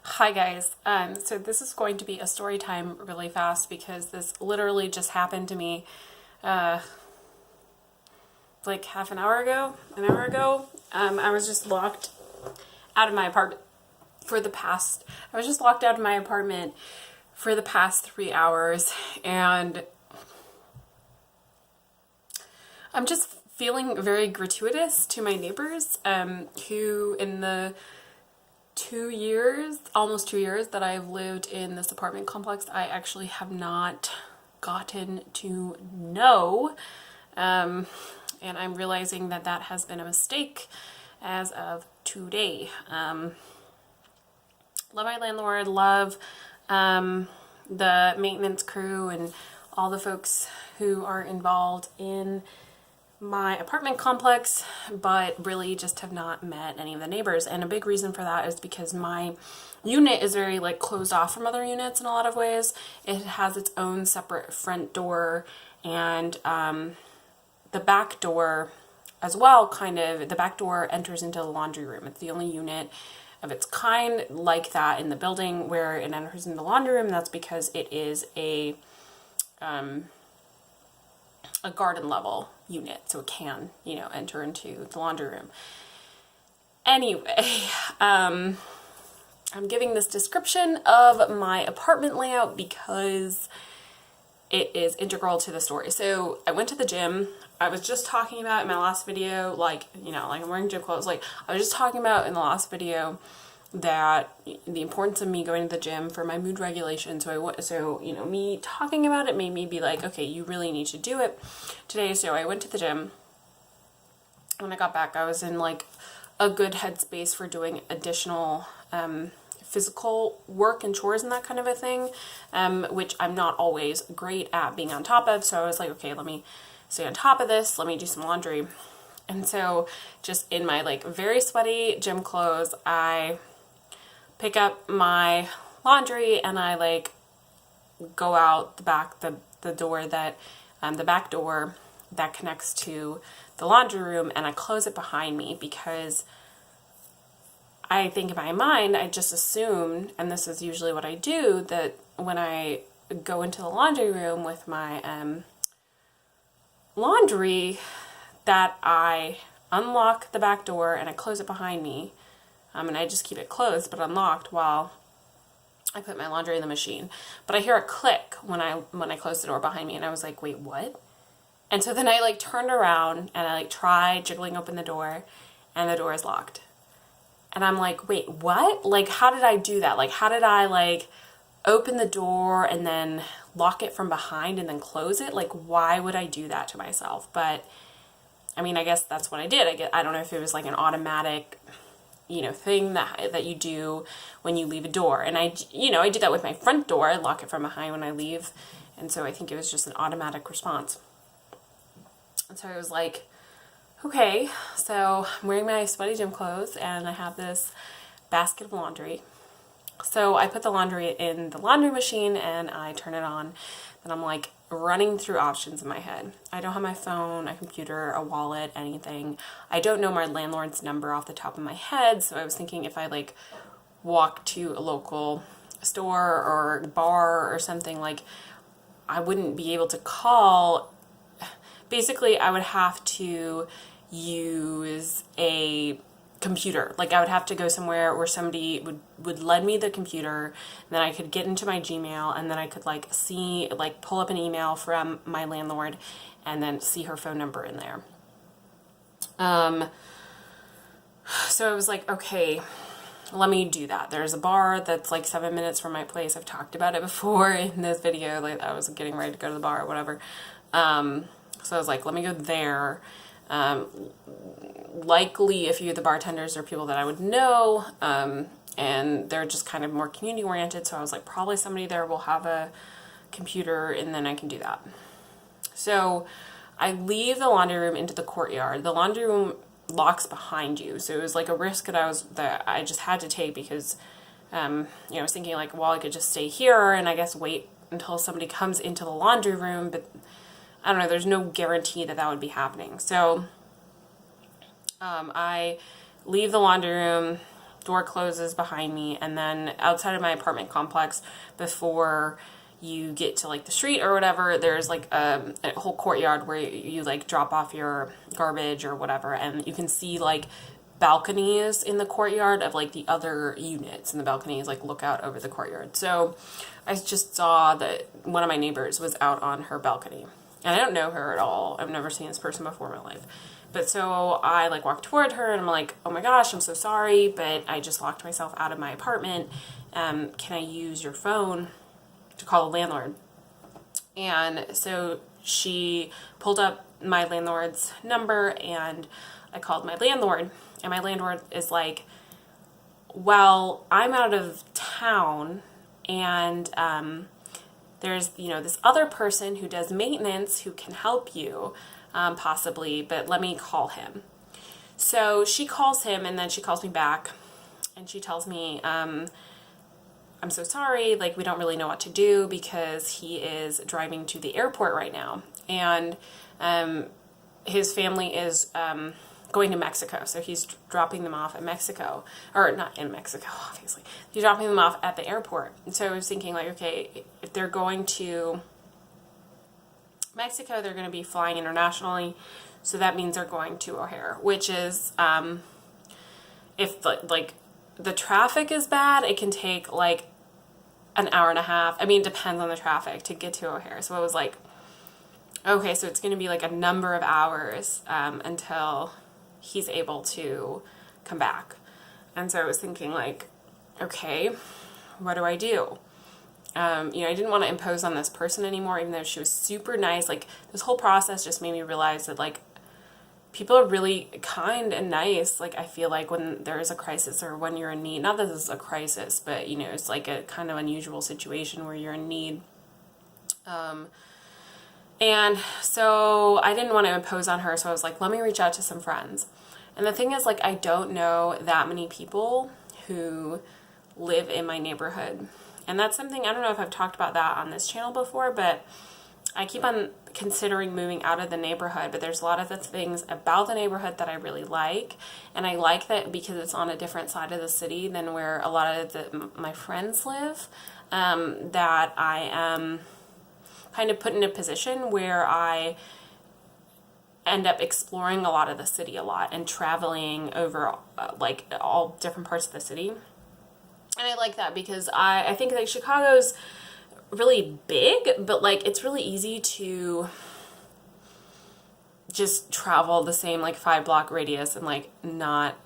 Hi guys, so this is going to be a story time really fast because this literally just happened to me like half an hour ago, I was just locked out of my apartment I was just locked out of my apartment for the past 3 hours, and I'm just feeling very gratuitous to my neighbors, who in the almost 2 years that I've lived in this apartment complex, I actually have not gotten to know. And I'm realizing that that has been a mistake as of today. Love my landlord, love the maintenance crew and all the folks who are involved in my apartment complex, but really just have not met any of the neighbors. And a big reason for that is because my unit is very like closed off from other units in a lot of ways. It has its own separate front door, and the back door as well, the back door enters into the laundry room. It's the only unit of its kind like that in the building where it enters into the laundry room. That's because it is a garden level unit, so it can, enter into the laundry room. Anyway, I'm giving this description of my apartment layout because it is integral to the story. So I went to the gym. I was just talking about in my last video, like I'm wearing gym clothes. Like I was just talking about in the last video that the importance of me going to the gym for my mood regulation. So me talking about it made me be like, okay, you really need to do it today. So I went to the gym. When I got back, I was in like a good headspace for doing additional physical work and chores and that kind of a thing, which I'm not always great at being on top of. So I was like, okay, let me stay on top of this. Let me do some laundry. And so just in my like very sweaty gym clothes, I pick up my laundry and I like go out the back, the door that, the back door that connects to the laundry room, and I close it behind me because I think in my mind, I just assume, and this is usually what I do, that when I go into the laundry room with my laundry, that I unlock the back door and I close it behind me, and I just keep it closed but unlocked while I put my laundry in the machine. But I hear a click when I close the door behind me, and I was like, wait, what? And so then I like turned around and I like tried jiggling open the door, and the door is locked. And I'm like, wait, what? Like, how did I do that? Like, how did I like open the door and then lock it from behind and then close it? Like, why would I do that to myself? But I mean, I guess that's what I did. I don't know if it was like an automatic, thing that you do when you leave a door. And I did that with my front door. I lock it from behind when I leave. And so I think it was just an automatic response. And so I was like, okay, so I'm wearing my sweaty gym clothes and I have this basket of laundry. So I put the laundry in the laundry machine and I turn it on, and I'm like running through options in my head. I don't have my phone, a computer, a wallet, anything. I don't know my landlord's number off the top of my head, so I was thinking if I like walk to a local store or bar or something, like I wouldn't be able to call. Basically, I would have to use a computer. Like I would have to go somewhere where somebody would lend me the computer, and then I could get into my Gmail, and then I could pull up an email from my landlord and then see her phone number in there. So I was like, okay, let me do that. There's a bar that's like 7 minutes from my place. I've talked about it before in this video. Like I was getting ready to go to the bar or whatever. So I was like, let me go there. Likely a few of the bartenders are people that I would know, and they're just kind of more community oriented. So I was like, probably somebody there will have a computer, and then I can do that. So I leave the laundry room into the courtyard. The laundry room locks behind you. So it was like a risk that I just had to take because, I was thinking like, well, I could just stay here and I guess wait until somebody comes into the laundry room, but I don't know, there's no guarantee that would be happening. So I leave the laundry room, door closes behind me, and then outside of my apartment complex, before you get to like the street or whatever, there's like a whole courtyard where you like drop off your garbage or whatever, and you can see like balconies in the courtyard of like the other units, and the balconies like look out over the courtyard. So I just saw that one of my neighbors was out on her balcony, and I don't know her at all. I've never seen this person before in my life. But so I like walked toward her, and I'm like, oh my gosh, I'm so sorry, but I just locked myself out of my apartment. Can I use your phone to call the landlord? And so she pulled up my landlord's number, and I called my landlord, and my landlord is like, well, I'm out of town, and there's, you know, this other person who does maintenance who can help you, possibly, but let me call him. So she calls him, and then she calls me back, and she tells me, I'm so sorry, like, we don't really know what to do because he is driving to the airport right now, and his family is going to Mexico, so he's dropping them off at Mexico, or not in Mexico, obviously. He's dropping them off at the airport. And so I was thinking, like, okay, if they're going to Mexico, they're going to be flying internationally, so that means they're going to O'Hare, which is, if, like, the traffic is bad, it can take, like, an hour and a half. I mean, it depends on the traffic to get to O'Hare. So I was like, okay, so it's going to be, like, a number of hours until he's able to come back. And so I was thinking, like, okay, what do I do? You know, I didn't want to impose on this person anymore, even though she was super nice. Like, this whole process just made me realize that, like, people are really kind and nice, like, I feel like, when there is a crisis or when you're in need. Not that this is a crisis, but, you know, it's like a kind of unusual situation where you're in need. And so I didn't want to impose on her, so I was like, let me reach out to some friends. And the thing is, like, I don't know that many people who live in my neighborhood. And that's something, I don't know if I've talked about that on this channel before, but I keep on considering moving out of the neighborhood, but there's a lot of the things about the neighborhood that I really like. And I like that because it's on a different side of the city than where a lot of my friends live, that I am kind of put in a position where I end up exploring a lot of the city a lot and traveling over like all different parts of the city. And I like that because I think like Chicago's really big, but like it's really easy to just travel the same like 5-block radius and like not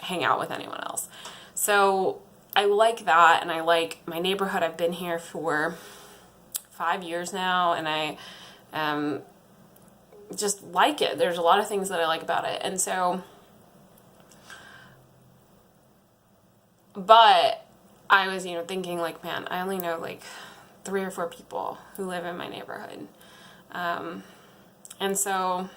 hang out with anyone else. So I like that, and I like my neighborhood. I've been here for 5 years now, and I just like it. There's a lot of things that I like about it. And so, but I was, you know, thinking like, man, I only know like 3 or 4 people who live in my neighborhood. And so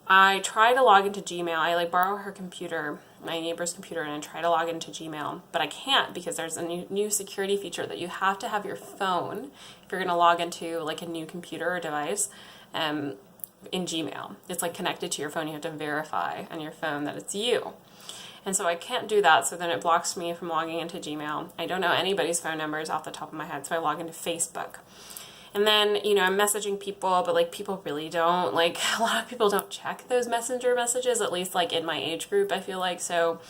I try to log into Gmail. I like borrow her computer, my neighbor's computer, and I try to log into Gmail, but I can't because there's a new security feature that you have to have your phone if you're going to log into like a new computer or device in Gmail. It's like connected to your phone. You have to verify on your phone that it's you. And so I can't do that, so then it blocks me from logging into Gmail. I don't know anybody's phone numbers off the top of my head, so I log into Facebook. And then, you know, I'm messaging people, but like people really don't, like a lot of people don't check those messenger messages, at least like in my age group, I feel like. So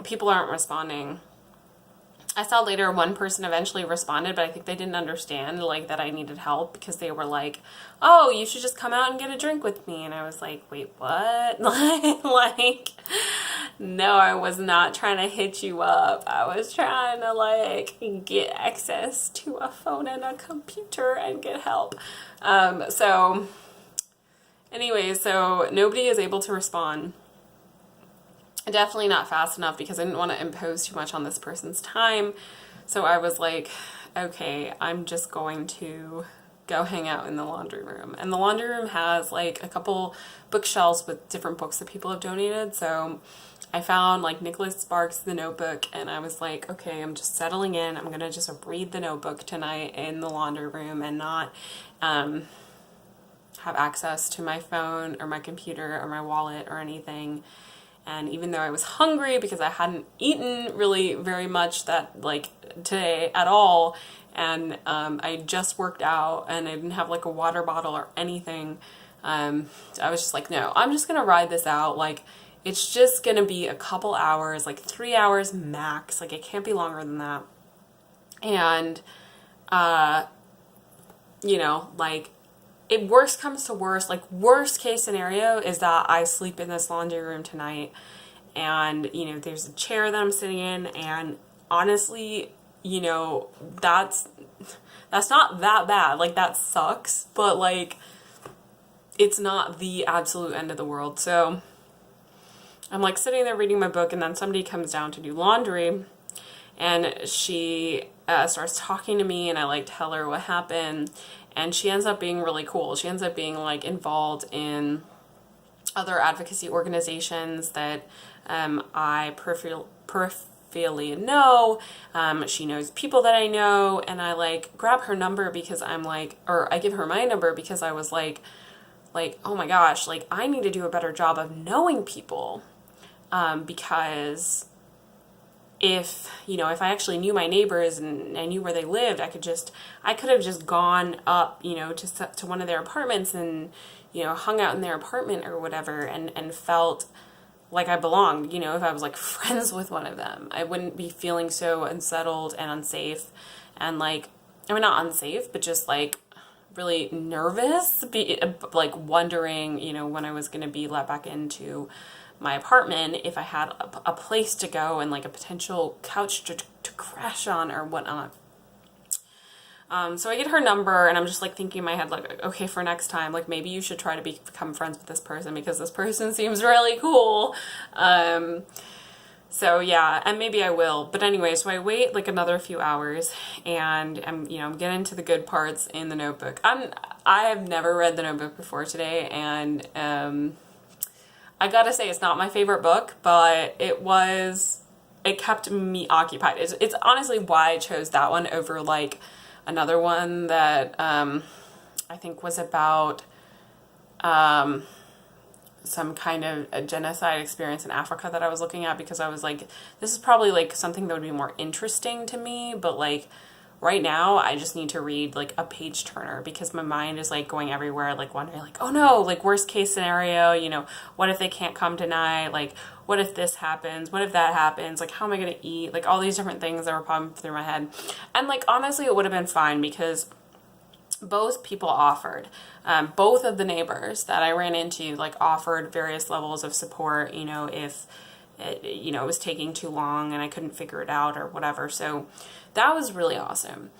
people aren't responding. I saw later one person eventually responded, but I think they didn't understand like that I needed help, because they were like, oh, you should just come out and get a drink with me. And I was like, wait, what? Like, no, I was not trying to hit you up. I was trying to like get access to a phone and a computer and get help. So anyway, so nobody is able to respond. Definitely not fast enough, because I didn't want to impose too much on this person's time. So I was like, okay, I'm just going to go hang out in the laundry room. And the laundry room has like a couple bookshelves with different books that people have donated. So I found like Nicholas Sparks' The Notebook, and I was like, okay, I'm just settling in. I'm going to just read The Notebook tonight in the laundry room and not have access to my phone or my computer or my wallet or anything. And even though I was hungry because I hadn't eaten really very much that like today at all, and I just worked out and I didn't have like a water bottle or anything, I was just like, no, I'm just gonna ride this out. Like, it's just gonna be a couple hours, like 3 hours max. Like, it can't be longer than that. And, you know, like, if worst comes to worst, like, worst case scenario is that I sleep in this laundry room tonight, and, you know, there's a chair that I'm sitting in, and honestly, you know, that's not that bad. Like, that sucks, but, like, it's not the absolute end of the world. So I'm like sitting there reading my book, and then somebody comes down to do laundry, and she starts talking to me, and I like tell her what happened, and she ends up being really cool. She ends up being like involved in other advocacy organizations that I peripherally know. She knows people that I know, and I like grab her number because I'm like, or I give her my number because I was like, oh my gosh, like, I need to do a better job of knowing people, because if, you know, if I actually knew my neighbors and I knew where they lived, I could have just gone up, you know, to one of their apartments and, you know, hung out in their apartment or whatever, and felt like I belonged. You know, if I was like friends with one of them, I wouldn't be feeling so unsettled and unsafe, and like, I mean, not unsafe, but just like really nervous, like wondering, you know, when I was going to be let back into my apartment, if I had a place to go and like a potential couch to crash on or whatnot. So I get her number, and I'm just like thinking in my head, like, okay, for next time, like, maybe you should try to become friends with this person because this person seems really cool. So yeah, and maybe I will. But anyway, so I wait like another few hours, and I'm getting to the good parts in the notebook. I have never read the notebook before today, and I gotta say, it's not my favorite book, but it kept me occupied. It's honestly why I chose that one over like another one that I think was about some kind of a genocide experience in Africa that I was looking at, because I was like, this is probably like something that would be more interesting to me, but like right now I just need to read like a page turner because my mind is like going everywhere, like wondering like, oh no, like worst case scenario, you know, what if they can't come tonight? Like, what if this happens? What if that happens? Like, how am I going to eat? Like, all these different things that were popping through my head. And like, honestly, it would have been fine because both people offered. Both of the neighbors that I ran into like offered various levels of support, you know, if it, you know, it was taking too long and I couldn't figure it out or whatever. So that was really awesome.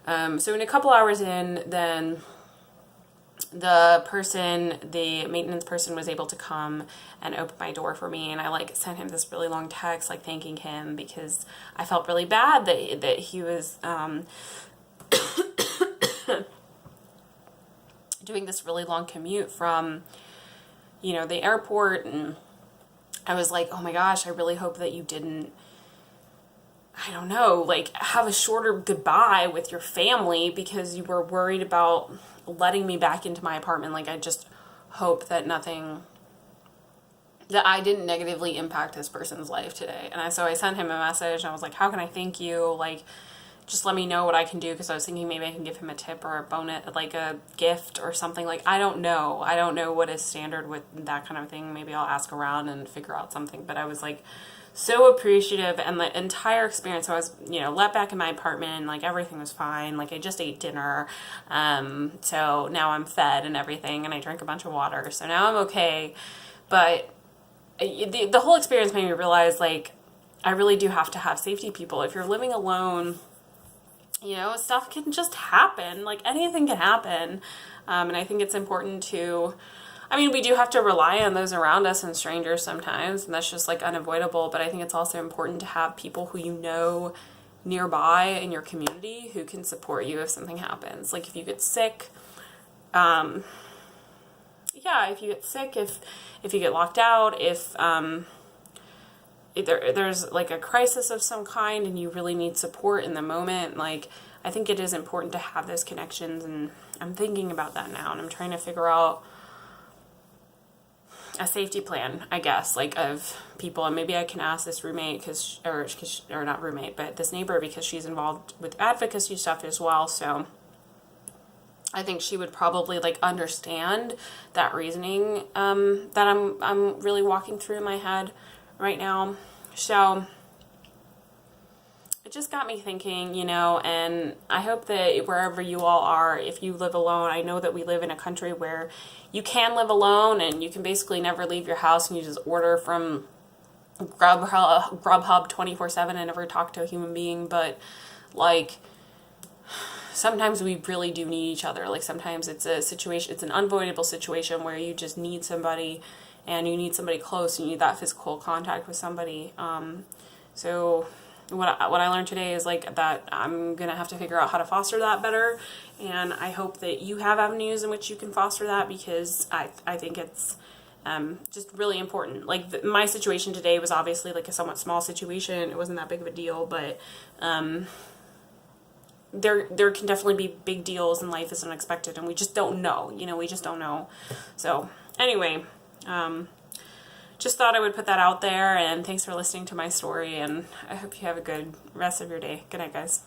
So in a couple hours in, then the maintenance person was able to come and open my door for me, and I like sent him this really long text like thanking him because I felt really bad that he was doing this really long commute from, you know, the airport. And I was like, oh my gosh, I really hope that you didn't, I don't know, like have a shorter goodbye with your family because you were worried about letting me back into my apartment. Like, I just hope that that I didn't negatively impact this person's life today. And so I sent him a message, and I was like, how can I thank you? Like, just let me know what I can do, because I was thinking maybe I can give him a tip or a bonus, like a gift or something. Like, I don't know what is standard with that kind of thing. Maybe I'll ask around and figure out something. But I was like so appreciative, and the entire experience, I was, you know, let back in my apartment, and like everything was fine. Like, I just ate dinner, so now I'm fed and everything, and I drank a bunch of water, so now I'm okay. But the whole experience made me realize, like, I really do have to have safety people. If you're living alone, you know, stuff can just happen. Like, anything can happen. And I think it's important to, I mean, we do have to rely on those around us and strangers sometimes, and that's just like unavoidable. But I think it's also important to have people who you know nearby in your community who can support you if something happens. Like, if you get sick, if you get sick, if you get locked out, if there's like a crisis of some kind and you really need support in the moment, like, I think it is important to have those connections. And I'm thinking about that now, and I'm trying to figure out, a safety plan, I guess, like of people. And maybe I can ask this roommate or not roommate, but this neighbor, because she's involved with advocacy stuff as well. So I think she would probably like understand that reasoning that I'm really walking through in my head right now. So it just got me thinking, you know, and I hope that wherever you all are, if you live alone, I know that we live in a country where you can live alone and you can basically never leave your house and you just order from Grubhub 24/7 and never talk to a human being. But like, sometimes we really do need each other. Like sometimes it's an unavoidable situation where you just need somebody, and you need somebody close, and you need that physical contact with somebody. So what I learned today is like that I'm gonna have to figure out how to foster that better, and I hope that you have avenues in which you can foster that, because I think it's just really important. Like my situation today was obviously like a somewhat small situation. It wasn't that big of a deal, but there can definitely be big deals, and life is unexpected, and we just don't know. You know, we just don't know. So anyway, just thought I would put that out there, and thanks for listening to my story, and I hope you have a good rest of your day. Good night, guys.